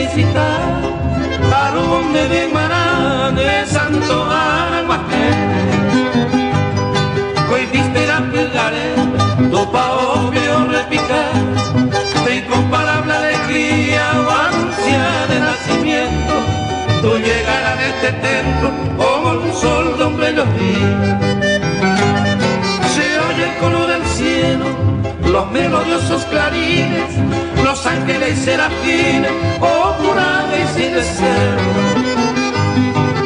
visitar Parún de Bemara de Santo Araguaje. Hoy viste la pelare, topa obvio repicar, de incomparable alegría o ansia de nacimiento. Tú llegarás a este templo como un sol de un bello día. Se oye el color del cielo, los melodiosos clarines, los ángeles y serafines, oh curada y sin deseo.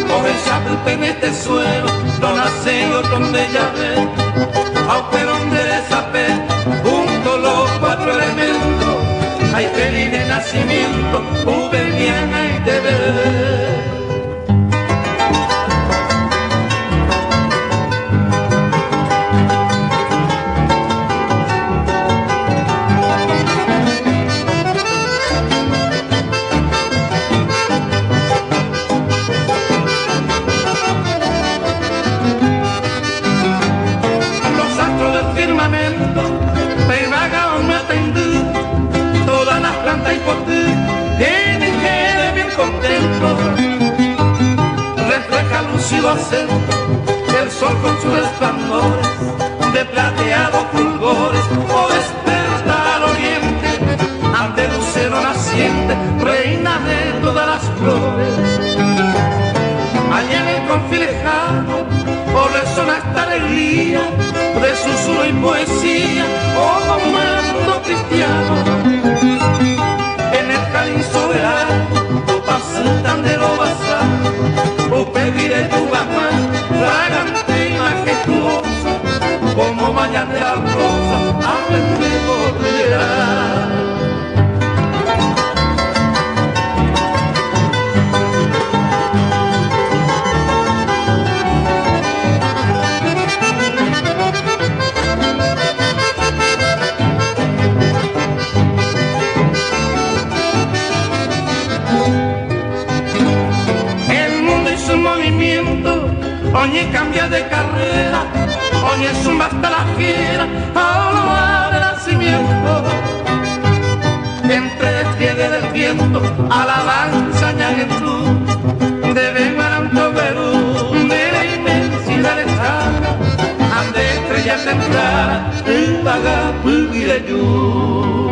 Por el chapulpe en este suelo, no nace y otro donde ya ve, aunque donde desapé, junto los cuatro elementos, hay feliz de nacimiento, Ubeliana y de ver. Refleja lúcido acento el sol con sus resplandores de plateados fulgores, o desperta al oriente ante el lucero naciente, reina de todas las flores. Allá en el confín lejano, o resona esta alegría de susurro y poesía, o comando cristiano. En el cáliz soberano pasan de lo basar, o pediré tu gama, fragante y majestuosa, como mañana de la rosa, aprende volverá. Oye, cambia de carrera, oye, zumba hasta la fiera, ahora de nacimiento. Entre despliegue del viento, alabanza añade luz, de Bemaranto Perú, de la inmensidad lejana, ande estrella temprana, en Bagapú y de Yu.